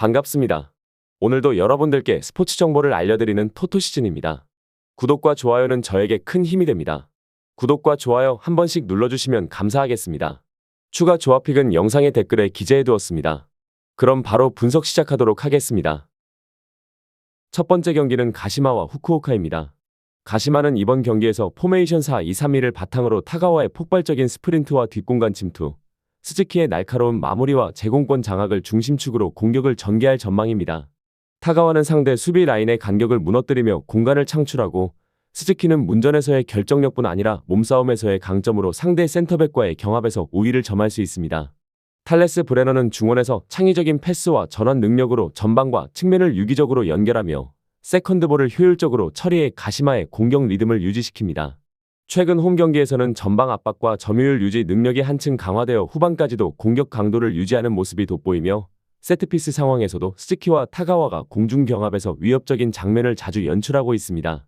반갑습니다. 오늘도 여러분들께 스포츠 정보를 알려드리는 토토시즌입니다. 구독과 좋아요는 저에게 큰 힘이 됩니다. 구독과 좋아요 한 번씩 눌러주시면 감사하겠습니다. 추가 조합픽은 영상의 댓글에 기재해두었습니다. 그럼 바로 분석 시작하도록 하겠습니다. 첫 번째 경기는 가시마와 후쿠오카입니다. 가시마는 이번 경기에서 포메이션 4-2-3-1을 바탕으로 타가와의 폭발적인 스프린트와 뒷공간 침투, 스즈키의 날카로운 마무리와 제공권 장악을 중심축으로 공격을 전개할 전망입니다. 타가와는 상대 수비 라인의 간격을 무너뜨리며 공간을 창출하고, 스즈키는 문전에서의 결정력뿐 아니라 몸싸움에서의 강점으로 상대 센터백과의 경합에서 우위를 점할 수 있습니다. 탈레스 브레너는 중원에서 창의적인 패스와 전환 능력으로 전방과 측면을 유기적으로 연결하며 세컨드볼을 효율적으로 처리해 가시마의 공격 리듬을 유지시킵니다. 최근 홈 경기에서는 전방 압박과 점유율 유지 능력이 한층 강화되어 후반까지도 공격 강도를 유지하는 모습이 돋보이며, 세트피스 상황에서도 스즈키와 타가와가 공중 경합에서 위협적인 장면을 자주 연출하고 있습니다.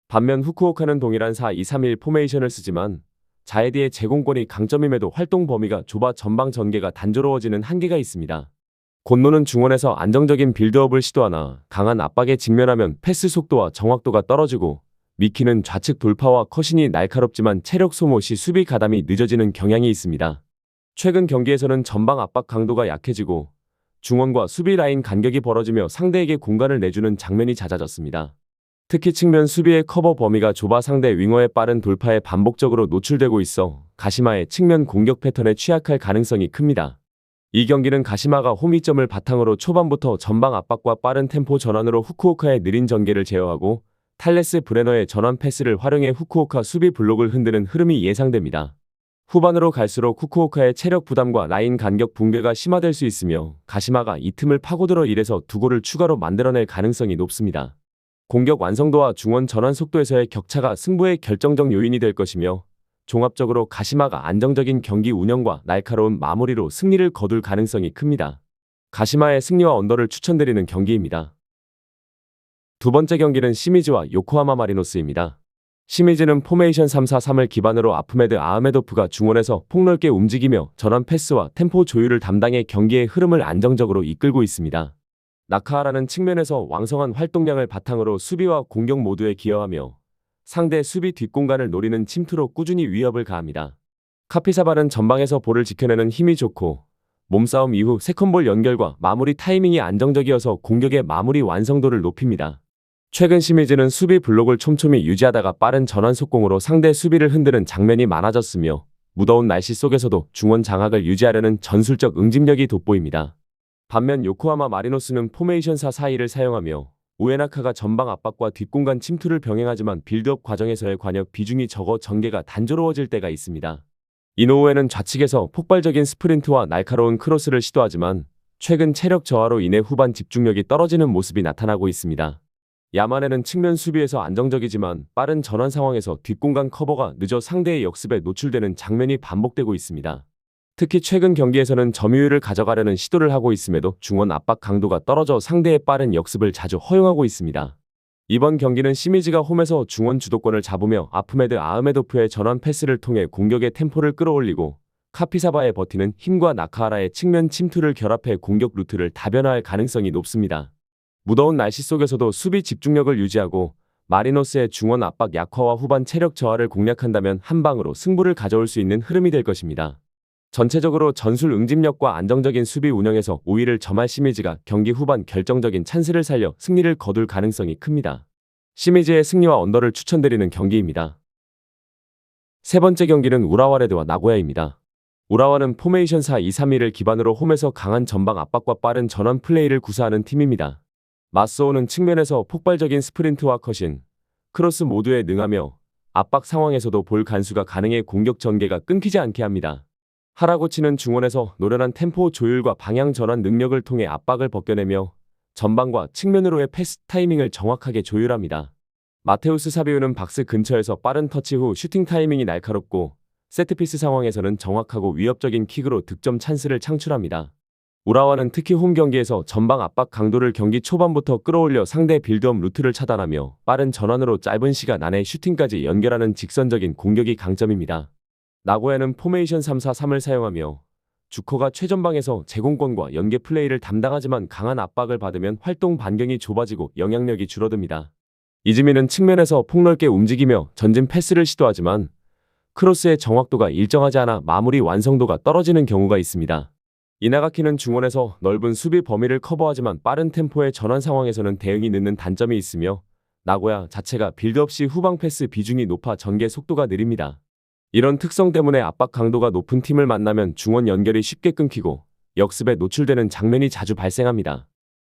반면 후쿠오카는 동일한 4-2-3-1 포메이션을 쓰지만 자에디의 제공권이 강점임에도 활동 범위가 좁아 전방 전개가 단조로워지는 한계가 있습니다. 곤노는 중원에서 안정적인 빌드업을 시도하나 강한 압박에 직면하면 패스 속도와 정확도가 떨어지고, 미키는 좌측 돌파와 컷신이 날카롭지만 체력 소모 시 수비 가담이 늦어지는 경향이 있습니다. 최근 경기에서는 전방 압박 강도가 약해지고 중원과 수비 라인 간격이 벌어지며 상대에게 공간을 내주는 장면이 잦아졌습니다. 특히 측면 수비의 커버 범위가 좁아 상대 윙어의 빠른 돌파에 반복적으로 노출되고 있어 가시마의 측면 공격 패턴에 취약할 가능성이 큽니다. 이 경기는 가시마가 홈이점을 바탕으로 초반부터 전방 압박과 빠른 템포 전환으로 후쿠오카의 느린 전개를 제어하고, 탈레스 브레너의 전환 패스를 활용해 후쿠오카 수비 블록을 흔드는 흐름이 예상됩니다. 후반으로 갈수록 후쿠오카의 체력 부담과 라인 간격 붕괴가 심화될 수 있으며 가시마가 이 틈을 파고들어 1에서 2골을 추가로 만들어낼 가능성이 높습니다. 공격 완성도와 중원 전환 속도에서의 격차가 승부의 결정적 요인이 될 것이며, 종합적으로 가시마가 안정적인 경기 운영과 날카로운 마무리로 승리를 거둘 가능성이 큽니다. 가시마의 승리와 언더를 추천드리는 경기입니다. 두 번째 경기는 시미즈와 요코하마 마리노스입니다. 시미즈는 포메이션 3-4-3을 기반으로 아프메드 아흐메도프가 중원에서 폭넓게 움직이며 전환 패스와 템포 조율을 담당해 경기의 흐름을 안정적으로 이끌고 있습니다. 나카하라는 측면에서 왕성한 활동량을 바탕으로 수비와 공격 모두에 기여하며 상대 수비 뒷공간을 노리는 침투로 꾸준히 위협을 가합니다. 카피사바는 전방에서 볼을 지켜내는 힘이 좋고, 몸싸움 이후 세컨볼 연결과 마무리 타이밍이 안정적이어서 공격의 마무리 완성도를 높입니다. 최근 시미즈는 수비 블록을 촘촘히 유지하다가 빠른 전환 속공으로 상대 수비를 흔드는 장면이 많아졌으며, 무더운 날씨 속에서도 중원 장악을 유지하려는 전술적 응집력이 돋보입니다. 반면 요코하마 마리노스는 포메이션 4-4-2를 사용하며 우에나카가 전방 압박과 뒷공간 침투를 병행하지만 빌드업 과정에서의 관여 비중이 적어 전개가 단조로워질 때가 있습니다. 이노우에는 좌측에서 폭발적인 스프린트와 날카로운 크로스를 시도하지만 최근 체력 저하로 인해 후반 집중력이 떨어지는 모습이 나타나고 있습니다. 야마네는 측면 수비에서 안정적이지만 빠른 전환 상황에서 뒷공간 커버가 늦어 상대의 역습에 노출되는 장면이 반복되고 있습니다. 특히 최근 경기에서는 점유율을 가져가려는 시도를 하고 있음에도 중원 압박 강도가 떨어져 상대의 빠른 역습을 자주 허용하고 있습니다. 이번 경기는 시미즈가 홈에서 중원 주도권을 잡으며 아프메드 아흐메도프의 전환 패스를 통해 공격의 템포를 끌어올리고, 카피사바의 버티는 힘과 나카하라의 측면 침투를 결합해 공격 루트를 다변화할 가능성이 높습니다. 무더운 날씨 속에서도 수비 집중력을 유지하고 마리노스의 중원 압박 약화와 후반 체력 저하를 공략한다면 한 방으로 승부를 가져올 수 있는 흐름이 될 것입니다. 전체적으로 전술 응집력과 안정적인 수비 운영에서 우위를 점할 시미즈가 경기 후반 결정적인 찬스를 살려 승리를 거둘 가능성이 큽니다. 시미즈의 승리와 언더를 추천드리는 경기입니다. 세 번째 경기는 우라와레드와 나고야입니다. 우라와는 포메이션 4-2-3-1을 기반으로 홈에서 강한 전방 압박과 빠른 전환 플레이를 구사하는 팀입니다. 맞서오는 측면에서 폭발적인 스프린트와 컷신, 크로스 모두에 능하며 압박 상황에서도 볼 간수가 가능해 공격 전개가 끊기지 않게 합니다. 하라고 치는 중원에서 노련한 템포 조율과 방향 전환 능력을 통해 압박을 벗겨내며 전방과 측면으로의 패스 타이밍을 정확하게 조율합니다. 마테우스 사비우는 박스 근처에서 빠른 터치 후 슈팅 타이밍이 날카롭고, 세트피스 상황에서는 정확하고 위협적인 킥으로 득점 찬스를 창출합니다. 우라와는 특히 홈 경기에서 전방 압박 강도를 경기 초반부터 끌어올려 상대 빌드업 루트를 차단하며 빠른 전환으로 짧은 시간 안에 슈팅까지 연결하는 직선적인 공격이 강점입니다. 나고야는 포메이션 3-4-3을 사용하며 주커가 최전방에서 제공권과 연계 플레이를 담당하지만 강한 압박을 받으면 활동 반경이 좁아지고 영향력이 줄어듭니다. 이즈미는 측면에서 폭넓게 움직이며 전진 패스를 시도하지만 크로스의 정확도가 일정하지 않아 마무리 완성도가 떨어지는 경우가 있습니다. 이나가키는 중원에서 넓은 수비 범위를 커버하지만 빠른 템포의 전환 상황에서는 대응이 늦는 단점이 있으며 나고야 자체가 빌드업 시 후방 패스 비중이 높아 전개 속도가 느립니다. 이런 특성 때문에 압박 강도가 높은 팀을 만나면 중원 연결이 쉽게 끊기고 역습에 노출되는 장면이 자주 발생합니다.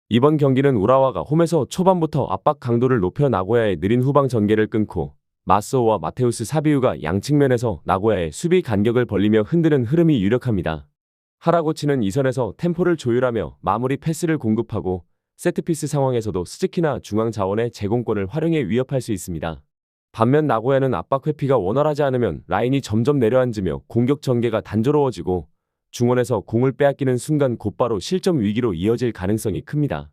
이번 경기는 우라와가 홈에서 초반부터 압박 강도를 높여 나고야의 느린 후방 전개를 끊고 마스오와 마테우스 사비우가 양측면에서 나고야의 수비 간격을 벌리며 흔드는 흐름이 유력합니다. 하라고치는 이선에서 템포를 조율하며 마무리 패스를 공급하고 세트피스 상황에서도 스즈키나 중앙 자원의 제공권을 활용해 위협할 수 있습니다. 반면 나고야는 압박 회피가 원활하지 않으면 라인이 점점 내려앉으며 공격 전개가 단조로워지고 중원에서 공을 빼앗기는 순간 곧바로 실점 위기로 이어질 가능성이 큽니다.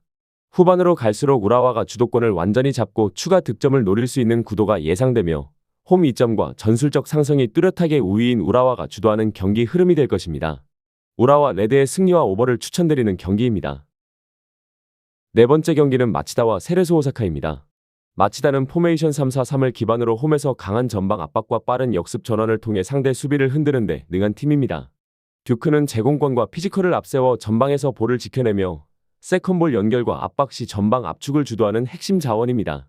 후반으로 갈수록 우라와가 주도권을 완전히 잡고 추가 득점을 노릴 수 있는 구도가 예상되며 홈 2점과 전술적 상승이 뚜렷하게 우위인 우라와가 주도하는 경기 흐름이 될 것입니다. 우라와 레드의 승리와 오버를 추천드리는 경기입니다. 네 번째 경기는 마치다와 세레소 오사카입니다. 마치다는 포메이션 3-4-3을 기반으로 홈에서 강한 전방 압박과 빠른 역습 전환을 통해 상대 수비를 흔드는 데 능한 팀입니다. 듀크는 제공권과 피지컬을 앞세워 전방에서 볼을 지켜내며 세컨볼 연결과 압박 시 전방 압축을 주도하는 핵심 자원입니다.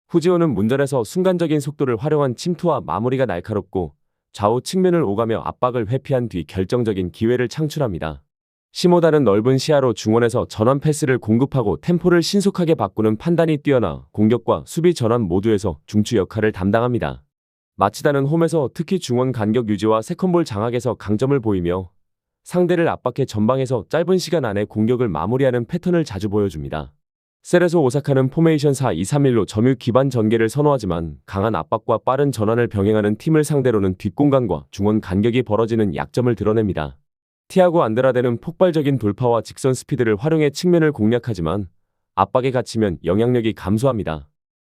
후지오는 문전에서 순간적인 속도를 활용한 침투와 마무리가 날카롭고 좌우 측면을 오가며 압박을 회피한 뒤 결정적인 기회를 창출합니다. 시모다는 넓은 시야로 중원에서 전환 패스를 공급하고 템포를 신속하게 바꾸는 판단이 뛰어나 공격과 수비 전환 모두에서 중추 역할을 담당합니다. 마치다는 홈에서 특히 중원 간격 유지와 세컨볼 장악에서 강점을 보이며 상대를 압박해 전방에서 짧은 시간 안에 공격을 마무리하는 패턴을 자주 보여줍니다. 세레소 오사카는 포메이션 4-2-3-1로 점유 기반 전개를 선호하지만 강한 압박과 빠른 전환을 병행하는 팀을 상대로는 뒷공간과 중원 간격이 벌어지는 약점을 드러냅니다. 티아고 안드라데는 폭발적인 돌파와 직선 스피드를 활용해 측면을 공략하지만 압박에 갇히면 영향력이 감소합니다.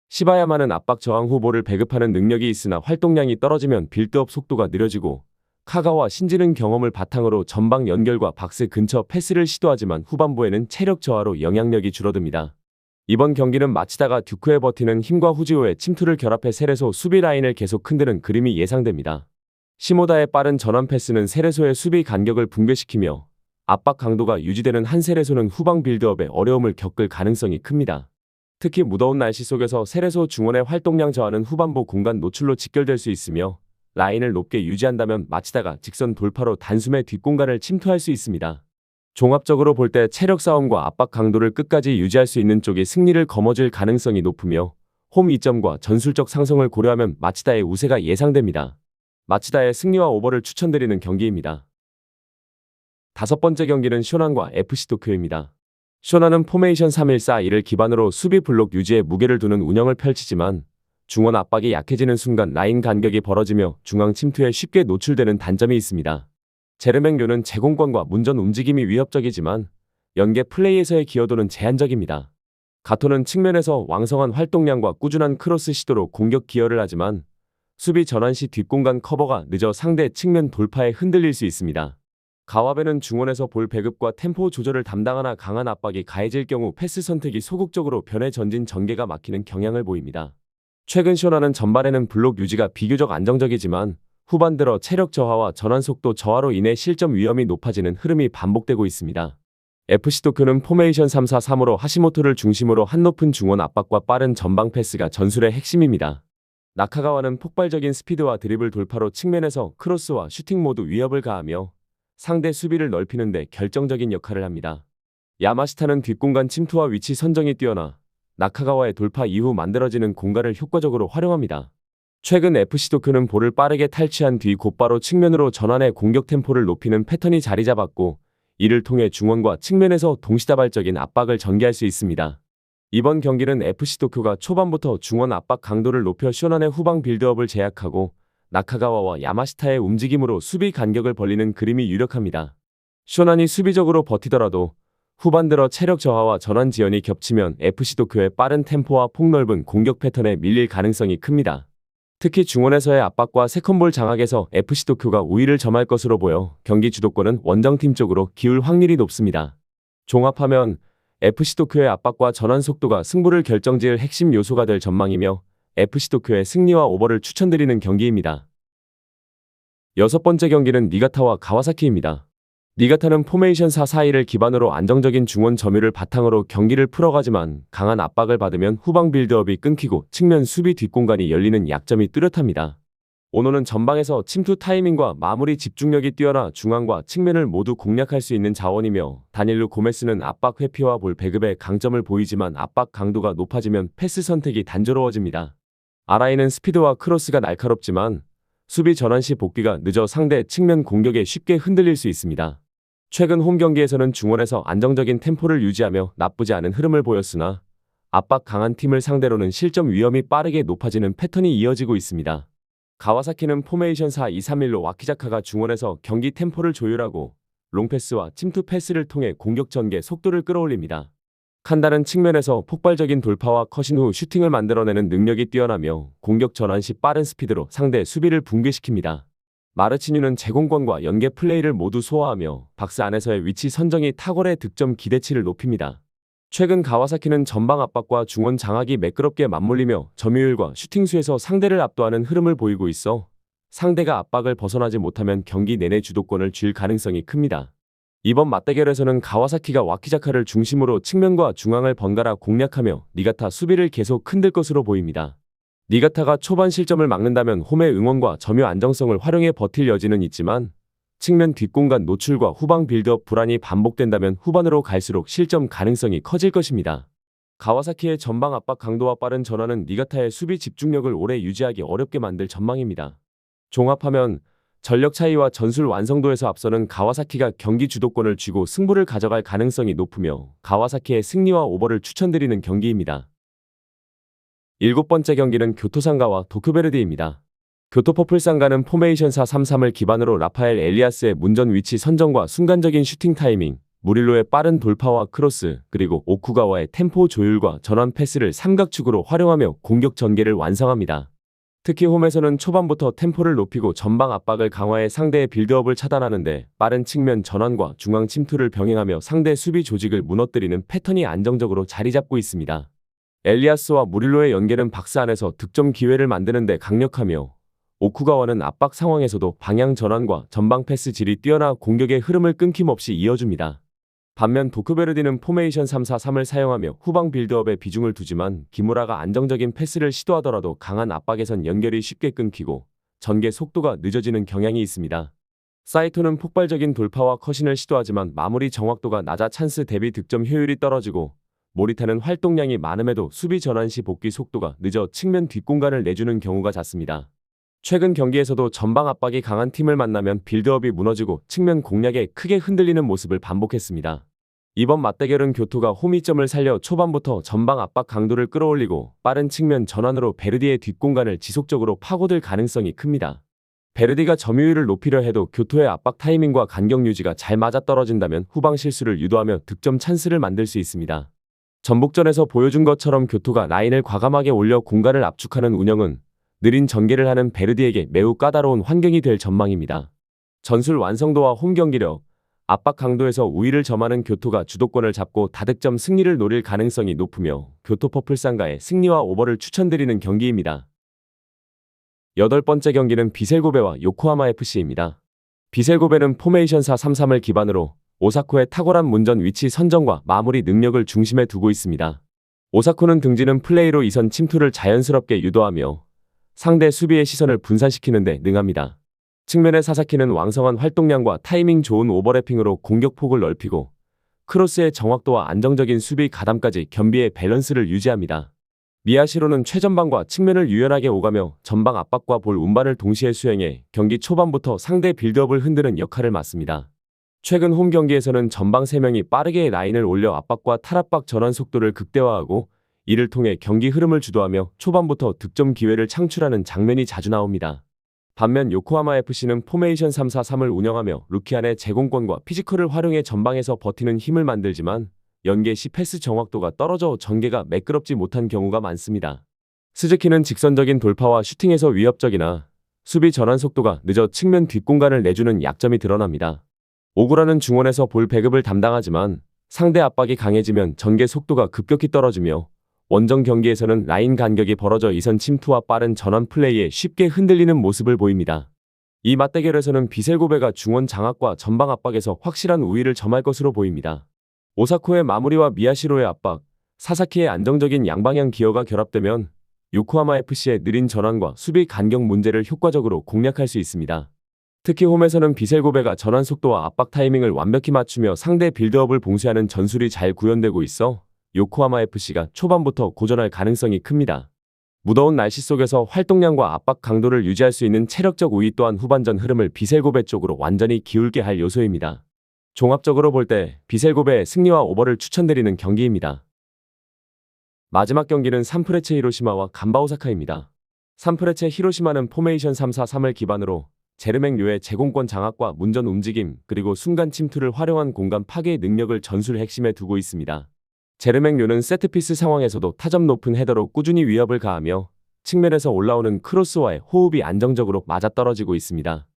시바야마는 압박 저항 후 볼을 배급하는 능력이 있으나 활동량이 떨어지면 빌드업 속도가 느려지고 카가와 신지는 경험을 바탕으로 전방 연결과 박스 근처 패스를 시도하지만 후반부에는 체력 저하로 영향력이 줄어듭니다. 이번 경기는 마치다가 듀크에 버티는 힘과 후지오의 침투를 결합해 세레소 수비 라인을 계속 흔드는 그림이 예상됩니다. 시모다의 빠른 전환 패스는 세레소의 수비 간격을 붕괴시키며 압박 강도가 유지되는 한 세레소는 후방 빌드업에 어려움을 겪을 가능성이 큽니다. 특히 무더운 날씨 속에서 세레소 중원의 활동량 저하는 후반부 공간 노출로 직결될 수 있으며 라인을 높게 유지한다면 마치다가 직선 돌파로 단숨에 뒷공간을 침투할 수 있습니다. 종합적으로 볼 때 체력 싸움과 압박 강도를 끝까지 유지할 수 있는 쪽이 승리를 거머쥘 가능성이 높으며 홈 2점과 전술적 상승을 고려하면 마치다의 우세가 예상됩니다. 마치다의 승리와 오버를 추천드리는 경기입니다. 다섯 번째 경기는 쇼난과 FC 도쿄입니다. 쇼난은 포메이션 3-1-4-2를 기반으로 수비 블록 유지에 무게를 두는 운영을 펼치지만 중원 압박이 약해지는 순간 라인 간격이 벌어지며 중앙 침투에 쉽게 노출되는 단점이 있습니다. 제르맹료는 제공권과 문전 움직임이 위협적이지만 연계 플레이에서의 기여도는 제한적입니다. 가토는 측면에서 왕성한 활동량과 꾸준한 크로스 시도로 공격 기여를 하지만 수비 전환 시 뒷공간 커버가 늦어 상대 측면 돌파에 흔들릴 수 있습니다. 가와베는 중원에서 볼 배급과 템포 조절을 담당하나 강한 압박이 가해질 경우 패스 선택이 소극적으로 변해 전진 전개가 막히는 경향을 보입니다. 최근 쇼나는 전반에는 블록 유지가 비교적 안정적이지만 후반 들어 체력 저하와 전환 속도 저하로 인해 실점 위험이 높아지는 흐름이 반복되고 있습니다. FC 도쿄는 포메이션 3-4-3으로 하시모토를 중심으로 한높은 중원 압박과 빠른 전방 패스가 전술의 핵심입니다. 나카가와는 폭발적인 스피드와 드리블 돌파로 측면에서 크로스와 슈팅 모두 위협을 가하며 상대 수비를 넓히는 데 결정적인 역할을 합니다. 야마시타는 뒷공간 침투와 위치 선정이 뛰어나 나카가와의 돌파 이후 만들어지는 공간을 효과적으로 활용합니다. 최근 FC 도쿄는 볼을 빠르게 탈취한 뒤 곧바로 측면으로 전환해 공격 템포를 높이는 패턴이 자리 잡았고 이를 통해 중원과 측면에서 동시다발적인 압박을 전개할 수 있습니다. 이번 경기는 FC 도쿄가 초반부터 중원 압박 강도를 높여 쇼난의 후방 빌드업을 제약하고 나카가와와 야마시타의 움직임으로 수비 간격을 벌리는 그림이 유력합니다. 쇼난이 수비적으로 버티더라도 후반 들어 체력 저하와 전환 지연이 겹치면 FC 도쿄의 빠른 템포와 폭넓은 공격 패턴에 밀릴 가능성이 큽니다. 특히 중원에서의 압박과 세컨볼 장악에서 FC 도쿄가 우위를 점할 것으로 보여 경기 주도권은 원정팀 쪽으로 기울 확률이 높습니다. 종합하면 FC 도쿄의 압박과 전환 속도가 승부를 결정지을 핵심 요소가 될 전망이며 FC 도쿄의 승리와 오버를 추천드리는 경기입니다. 여섯 번째 경기는 니가타와 가와사키입니다. 니가타는 포메이션 4-4-2를 기반으로 안정적인 중원 점유를 바탕으로 경기를 풀어가지만 강한 압박을 받으면 후방 빌드업이 끊기고 측면 수비 뒷공간이 열리는 약점이 뚜렷합니다. 오노는 전방에서 침투 타이밍과 마무리 집중력이 뛰어나 중앙과 측면을 모두 공략할 수 있는 자원이며 다닐루 고메스는 압박 회피와 볼 배급에 강점을 보이지만 압박 강도가 높아지면 패스 선택이 단조로워집니다. 아라이는 스피드와 크로스가 날카롭지만 수비 전환 시 복귀가 늦어 상대 측면 공격에 쉽게 흔들릴 수 있습니다. 최근 홈 경기에서는 중원에서 안정적인 템포를 유지하며 나쁘지 않은 흐름을 보였으나 압박 강한 팀을 상대로는 실점 위험이 빠르게 높아지는 패턴이 이어지고 있습니다. 가와사키는 포메이션 4-2-3-1로 와키자카가 중원에서 경기 템포를 조율하고 롱패스와 침투 패스를 통해 공격 전개 속도를 끌어올립니다. 칸다는 측면에서 폭발적인 돌파와 컷인 후 슈팅을 만들어내는 능력이 뛰어나며 공격 전환 시 빠른 스피드로 상대 수비를 붕괴시킵니다. 마르치뉴는 제공권과 연계 플레이를 모두 소화하며 박스 안에서의 위치 선정이 탁월의 득점 기대치를 높입니다. 최근 가와사키는 전방 압박과 중원 장악이 매끄럽게 맞물리며 점유율과 슈팅수에서 상대를 압도하는 흐름을 보이고 있어 상대가 압박을 벗어나지 못하면 경기 내내 주도권을 쥘 가능성이 큽니다. 이번 맞대결에서는 가와사키가 와키자카를 중심으로 측면과 중앙을 번갈아 공략하며 니가타 수비를 계속 흔들 것으로 보입니다. 니가타가 초반 실점을 막는다면 홈의 응원과 점유 안정성을 활용해 버틸 여지는 있지만 측면 뒷공간 노출과 후방 빌드업 불안이 반복된다면 후반으로 갈수록 실점 가능성이 커질 것입니다. 가와사키의 전방 압박 강도와 빠른 전환은 니가타의 수비 집중력을 오래 유지하기 어렵게 만들 전망입니다. 종합하면 전력 차이와 전술 완성도에서 앞서는 가와사키가 경기 주도권을 쥐고 승부를 가져갈 가능성이 높으며 가와사키의 승리와 오버를 추천드리는 경기입니다. 일곱 번째 경기는 교토상가와 도쿄베르디입니다. 교토퍼플상가는 포메이션 4-3-3을 기반으로 라파엘 엘리아스의 문전 위치 선정과 순간적인 슈팅 타이밍, 무릴로의 빠른 돌파와 크로스, 그리고 오쿠가와의 템포 조율과 전환 패스를 삼각축으로 활용하며 공격 전개를 완성합니다. 특히 홈에서는 초반부터 템포를 높이고 전방 압박을 강화해 상대의 빌드업을 차단하는데 빠른 측면 전환과 중앙 침투를 병행하며 상대 수비 조직을 무너뜨리는 패턴이 안정적으로 자리 잡고 있습니다. 엘리아스와 무릴로의 연계는 박스 안에서 득점 기회를 만드는 데 강력하며 오쿠가와는 압박 상황에서도 방향 전환과 전방 패스 질이 뛰어나 공격의 흐름을 끊김없이 이어줍니다. 반면 도쿄베르디는 포메이션 3-4-3을 사용하며 후방 빌드업에 비중을 두지만 기무라가 안정적인 패스를 시도하더라도 강한 압박에선 연결이 쉽게 끊기고 전개 속도가 늦어지는 경향이 있습니다. 사이토는 폭발적인 돌파와 컷인을 시도하지만 마무리 정확도가 낮아 찬스 대비 득점 효율이 떨어지고 모리타는 활동량이 많음에도 수비 전환 시 복귀 속도가 늦어 측면 뒷공간을 내주는 경우가 잦습니다. 최근 경기에서도 전방 압박이 강한 팀을 만나면 빌드업이 무너지고 측면 공략에 크게 흔들리는 모습을 반복했습니다. 이번 맞대결은 교토가 홈이점을 살려 초반부터 전방 압박 강도를 끌어올리고 빠른 측면 전환으로 베르디의 뒷공간을 지속적으로 파고들 가능성이 큽니다. 베르디가 점유율을 높이려 해도 교토의 압박 타이밍과 간격 유지가 잘 맞아떨어진다면 후방 실수를 유도하며 득점 찬스를 만들 수 있습니다. 전북전에서 보여준 것처럼 교토가 라인을 과감하게 올려 공간을 압축하는 운영은 느린 전개를 하는 베르디에게 매우 까다로운 환경이 될 전망입니다. 전술 완성도와 홈 경기력, 압박 강도에서 우위를 점하는 교토가 주도권을 잡고 다득점 승리를 노릴 가능성이 높으며 교토 퍼플상가의 승리와 오버를 추천드리는 경기입니다. 여덟 번째 경기는 비셀고베와 요코하마 FC입니다. 비셀고베는 포메이션 4-3-3을 기반으로 오사코의 탁월한 문전 위치 선정과 마무리 능력을 중심에 두고 있습니다. 오사코는 등지는 플레이로 이선 침투를 자연스럽게 유도하며 상대 수비의 시선을 분산시키는 데 능합니다. 측면의 사사키는 왕성한 활동량과 타이밍 좋은 오버래핑으로 공격폭을 넓히고 크로스의 정확도와 안정적인 수비 가담까지 겸비해 밸런스를 유지합니다. 미야시로는 최전방과 측면을 유연하게 오가며 전방 압박과 볼 운반을 동시에 수행해 경기 초반부터 상대 빌드업을 흔드는 역할을 맡습니다. 최근 홈 경기에서는 전방 3명이 빠르게 라인을 올려 압박과 탈압박 전환 속도를 극대화하고 이를 통해 경기 흐름을 주도하며 초반부터 득점 기회를 창출하는 장면이 자주 나옵니다. 반면 요코하마 FC는 포메이션 3-4-3을 운영하며 루키안의 제공권과 피지컬을 활용해 전방에서 버티는 힘을 만들지만 연계 시 패스 정확도가 떨어져 전개가 매끄럽지 못한 경우가 많습니다. 스즈키는 직선적인 돌파와 슈팅에서 위협적이나 수비 전환 속도가 늦어 측면 뒷공간을 내주는 약점이 드러납니다. 오구라는 중원에서 볼 배급을 담당하지만 상대 압박이 강해지면 전개 속도가 급격히 떨어지며 원정 경기에서는 라인 간격이 벌어져 이선 침투와 빠른 전환 플레이에 쉽게 흔들리는 모습을 보입니다. 이 맞대결에서는 비셀고베가 중원 장악과 전방 압박에서 확실한 우위를 점할 것으로 보입니다. 오사코의 마무리와 미야시로의 압박, 사사키의 안정적인 양방향 기어가 결합되면 요코하마 FC의 느린 전환과 수비 간격 문제를 효과적으로 공략할 수 있습니다. 특히 홈에서는 비셀고베가 전환 속도와 압박 타이밍을 완벽히 맞추며 상대 빌드업을 봉쇄하는 전술이 잘 구현되고 있어 요코하마 FC가 초반부터 고전할 가능성이 큽니다. 무더운 날씨 속에서 활동량과 압박 강도를 유지할 수 있는 체력적 우위 또한 후반전 흐름을 비셀고베 쪽으로 완전히 기울게 할 요소입니다. 종합적으로 볼 때 비셀고베의 승리와 오버를 추천드리는 경기입니다. 마지막 경기는 산프레체 히로시마와 간바 오사카입니다. 산프레체 히로시마는 포메이션 3-4-3을 기반으로 제르맹 료의 제공권 장악과 문전 움직임 그리고 순간 침투를 활용한 공간 파괴 능력을 전술 핵심에 두고 있습니다. 제르맹 료는 세트피스 상황에서도 타점 높은 헤더로 꾸준히 위협을 가하며 측면에서 올라오는 크로스와의 호흡이 안정적으로 맞아떨어지고 있습니다.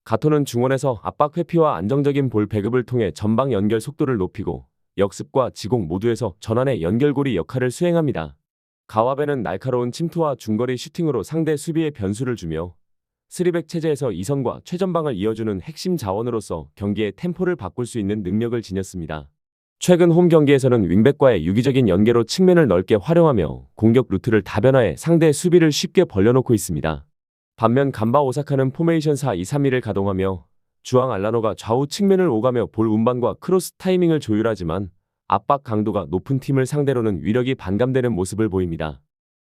가토는 중원에서 압박 회피와 안정적인 볼 배급을 통해 전방 연결 속도를 높이고 역습과 지공 모두에서 전환의 연결고리 역할을 수행합니다. 가와베는 날카로운 침투와 중거리 슈팅으로 상대 수비에 변수를 주며 3백 체제에서 이선과 최전방을 이어주는 핵심 자원으로서 경기의 템포를 바꿀 수 있는 능력을 지녔습니다. 최근 홈 경기에서는 윙백과의 유기적인 연계로 측면을 넓게 활용하며 공격 루트를 다변화해 상대 수비를 쉽게 벌려놓고 있습니다. 반면 간바 오사카는 포메이션 4-2-3-1을 가동하며 주앙 알라노가 좌우 측면을 오가며 볼 운반과 크로스 타이밍을 조율하지만 압박 강도가 높은 팀을 상대로는 위력이 반감되는 모습을 보입니다.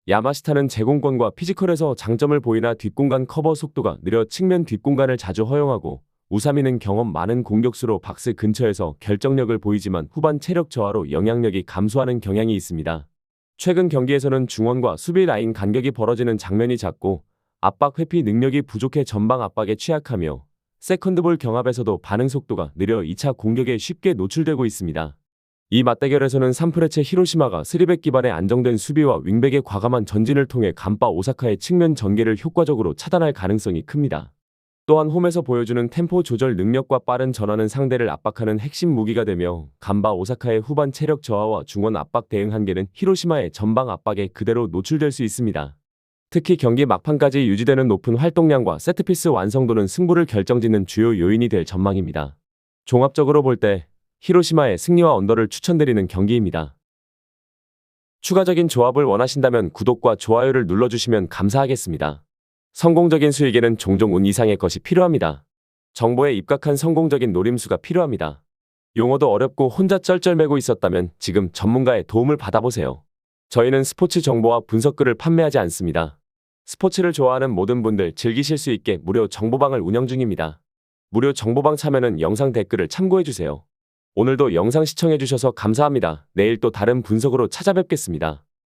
야마시타는 제공권과 피지컬에서 장점을 보이나 뒷공간 커버 속도가 느려 측면 뒷공간을 자주 허용하고 우사미는 경험 많은 공격수로 박스 근처에서 결정력을 보이지만 후반 체력 저하로 영향력이 감소하는 경향이 있습니다. 최근 경기에서는 중원과 수비 라인 간격이 벌어지는 장면이 잦고 압박 회피 능력이 부족해 전방 압박에 취약하며 세컨드볼 경합에서도 반응 속도가 느려 2차 공격에 쉽게 노출되고 있습니다. 이 맞대결에서는 산프레체 히로시마가 3백 기반의 안정된 수비와 윙백의 과감한 전진을 통해 간바 오사카의 측면 전개를 효과적으로 차단할 가능성이 큽니다. 또한 홈에서 보여주는 템포 조절 능력과 빠른 전환은 상대를 압박하는 핵심 무기가 되며 간바 오사카의 후반 체력 저하와 중원 압박 대응 한계는 히로시마의 전방 압박에 그대로 노출될 수 있습니다. 특히 경기 막판까지 유지되는 높은 활동량과 세트피스 완성도는 승부를 결정짓는 주요 요인이 될 전망입니다. 종합적으로 볼 때 히로시마의 승리와 언더를 추천드리는 경기입니다. 추가적인 조합을 원하신다면 구독과 좋아요를 눌러주시면 감사하겠습니다. 성공적인 수익에는 종종 운 이상의 것이 필요합니다. 정보에 입각한 성공적인 노림수가 필요합니다. 용어도 어렵고 혼자 쩔쩔매고 있었다면 지금 전문가의 도움을 받아보세요. 저희는 스포츠 정보와 분석글을 판매하지 않습니다. 스포츠를 좋아하는 모든 분들 즐기실 수 있게 무료 정보방을 운영 중입니다. 무료 정보방 참여는 영상 댓글을 참고해주세요. 오늘도 영상 시청해주셔서 감사합니다. 내일 또 다른 분석으로 찾아뵙겠습니다.